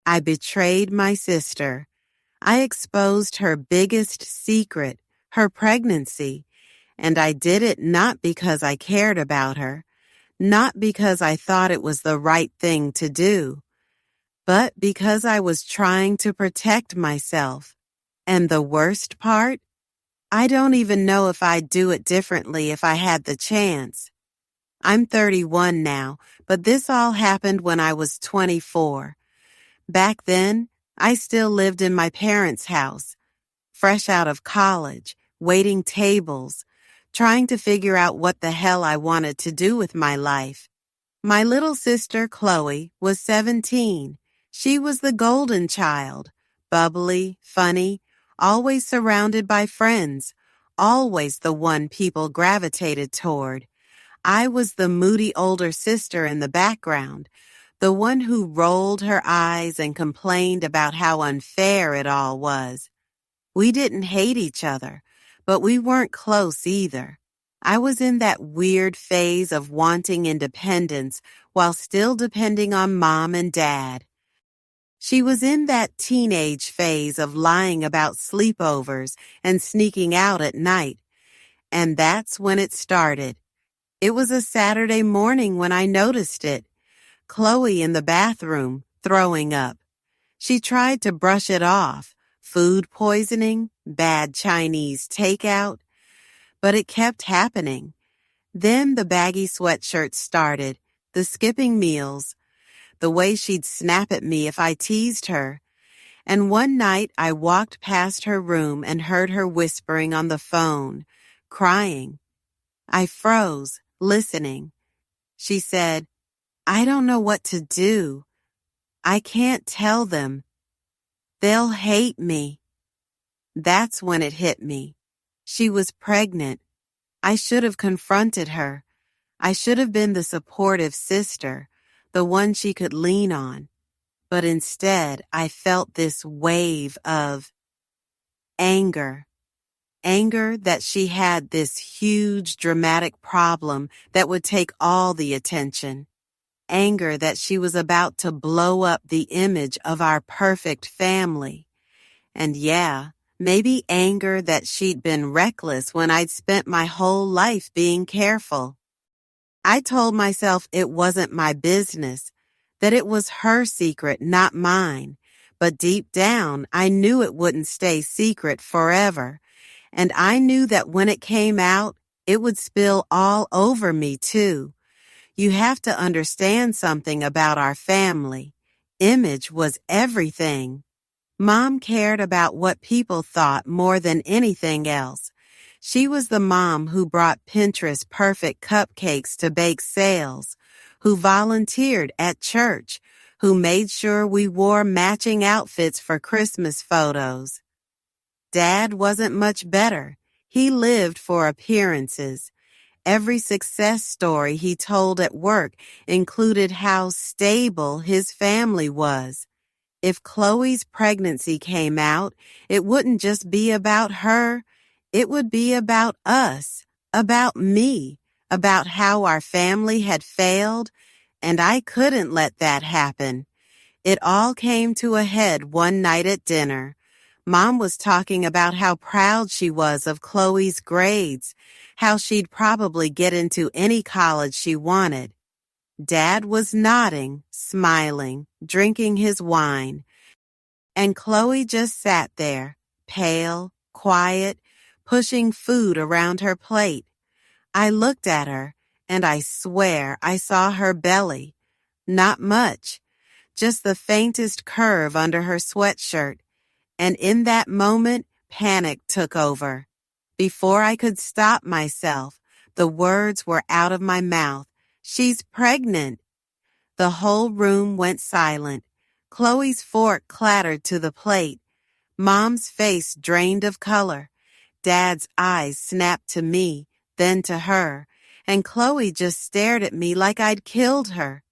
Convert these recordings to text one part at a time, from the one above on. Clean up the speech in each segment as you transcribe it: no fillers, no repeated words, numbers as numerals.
I betrayed my sister. I exposed her biggest secret, her pregnancy, and I did it not because I cared about her, not because I thought it was the right thing to do, but because I was trying to protect myself. And the worst part? I don't even know if I'd do it differently if I had the chance. I'm 31 now, but this all happened when I was 24. Back then, I still lived in my parents' house, fresh out of college, waiting tables, trying to figure out what the hell I wanted to do with my life. My little sister, Chloe, was 17. She was the golden child, bubbly, funny, always surrounded by friends, always the one people gravitated toward. I was the moody older sister in the background, the one who rolled her eyes and complained about how unfair it all was. We didn't hate each other, but we weren't close either. I was in that weird phase of wanting independence while still depending on Mom and Dad. She was in that teenage phase of lying about sleepovers and sneaking out at night. And that's when it started. It was a Saturday morning when I noticed it. Chloe in the bathroom, throwing up. She tried to brush it off. Food poisoning, bad Chinese takeout. But it kept happening. Then the baggy sweatshirt started, the skipping meals, the way she'd snap at me if I teased her. And one night I walked past her room and heard her whispering on the phone, crying. I froze, listening. She said, I don't know what to do. I can't tell them. They'll hate me. That's when it hit me. She was pregnant. I should have confronted her. I should have been the supportive sister, the one she could lean on. But instead, I felt this wave of anger. Anger that she had this huge, dramatic problem that would take all the attention. Anger that she was about to blow up the image of our perfect family. And yeah, maybe anger that she'd been reckless when I'd spent my whole life being careful. I told myself it wasn't my business, that it was her secret, not mine. But deep down, I knew it wouldn't stay secret forever. And I knew that when it came out, it would spill all over me too. You have to understand something about our family. Image was everything. Mom cared about what people thought more than anything else. She was the mom who brought Pinterest perfect cupcakes to bake sales, who volunteered at church, who made sure we wore matching outfits for Christmas photos. Dad wasn't much better. He lived for appearances. Every success story he told at work included how stable his family was. If Chloe's pregnancy came out, it wouldn't just be about her. It would be about us, about me, about how our family had failed, and I couldn't let that happen. It all came to a head one night at dinner. Mom was talking about how proud she was of Chloe's grades, how she'd probably get into any college she wanted. Dad was nodding, smiling, drinking his wine. And Chloe just sat there, pale, quiet, pushing food around her plate. I looked at her, and I swear I saw her belly. Not much, just the faintest curve under her sweatshirt. And in that moment, panic took over. Before I could stop myself, the words were out of my mouth. She's pregnant. The whole room went silent. Chloe's fork clattered to the plate. Mom's face drained of color. Dad's eyes snapped to me, then to her, and Chloe just stared at me like I'd killed her.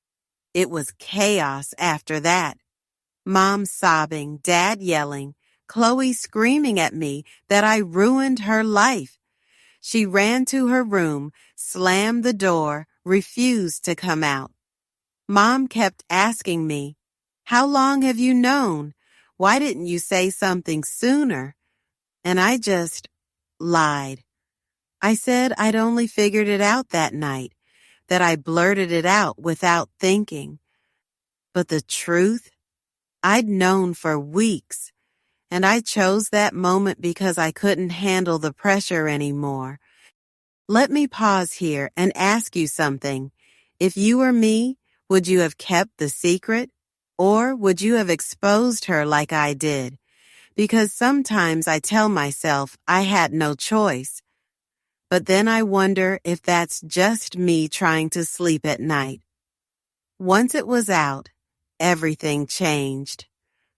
It was chaos after that. Mom sobbing, Dad yelling, Chloe screaming at me that I ruined her life. She ran to her room, slammed the door, refused to come out. Mom kept asking me, How long have you known? Why didn't you say something sooner? And I just lied. I said I'd only figured it out that night, that I blurted it out without thinking. But the truth? I'd known for weeks, and I chose that moment because I couldn't handle the pressure anymore. Let me pause here and ask you something. If you were me, would you have kept the secret? Or would you have exposed her like I did? Because sometimes I tell myself I had no choice. But then I wonder if that's just me trying to sleep at night. Once it was out, everything changed.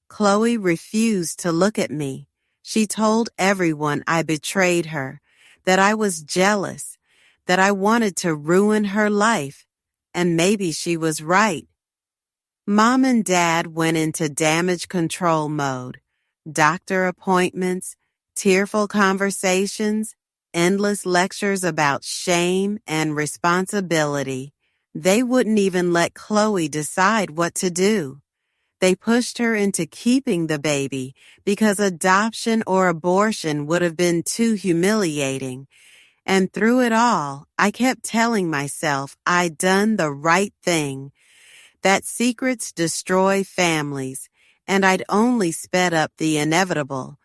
Chloe refused to look at me. She told everyone I betrayed her, that I was jealous, that I wanted to ruin her life, and maybe she was right. Mom and Dad went into damage control mode. Doctor appointments, tearful conversations, endless lectures about shame and responsibility. They wouldn't even let Chloe decide what to do. They pushed her into keeping the baby because adoption or abortion would have been too humiliating. And through it all, I kept telling myself I'd done the right thing, that secrets destroy families, and I'd only sped up the inevitable.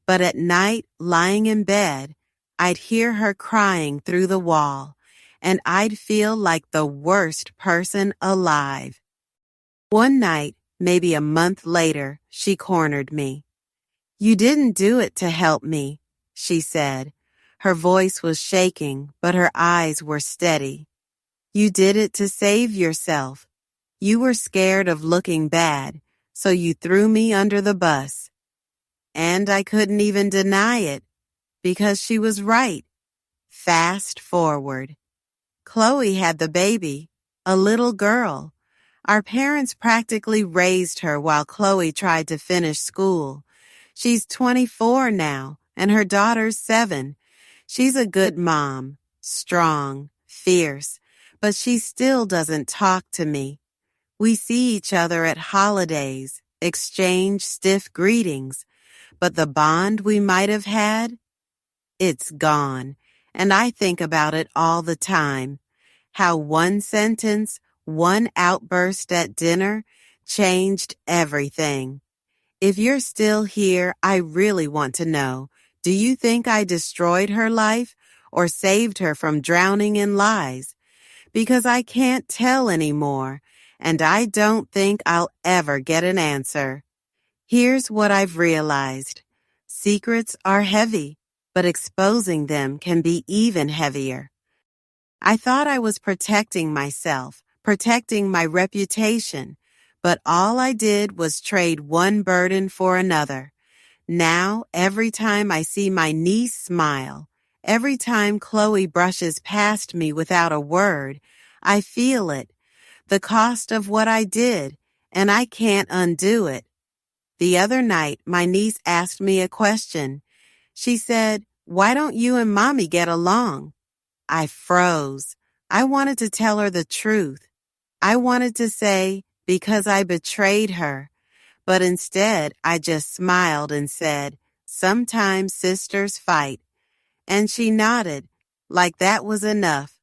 But at night, lying in bed, I'd hear her crying through the wall, and I'd feel like the worst person alive. One night, maybe a month later, she cornered me. "You didn't do it to help me," she said. Her voice was shaking, but her eyes were steady. "You did it to save yourself. You were scared of looking bad, so you threw me under the bus." And I couldn't even deny it, because she was right. Fast forward. Chloe had the baby, a little girl. Our parents practically raised her while Chloe tried to finish school. She's 24 now, and her daughter's 7. She's a good mom, strong, fierce, but she still doesn't talk to me. We see each other at holidays, exchange stiff greetings, but the bond we might have had, it's gone, and I think about it all the time. How one sentence, one outburst at dinner changed everything. If you're still here, I really want to know, do you think I destroyed her life or saved her from drowning in lies? Because I can't tell anymore, and I don't think I'll ever get an answer. Here's what I've realized. Secrets are heavy, but exposing them can be even heavier. I thought I was protecting myself, protecting my reputation, but all I did was trade one burden for another. Now, every time I see my niece smile, every time Chloe brushes past me without a word, I feel it, the cost of what I did, and I can't undo it. The other night, my niece asked me a question. She said, "Why don't you and Mommy get along?" I froze. I wanted to tell her the truth. I wanted to say, because I betrayed her. But instead, I just smiled and said, "Sometimes sisters fight." And she nodded, like that was enough.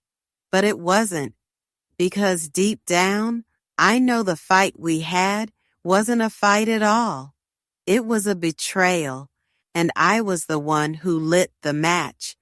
But it wasn't, because deep down, I know the fight we had wasn't a fight at all. It was a betrayal, and I was the one who lit the match.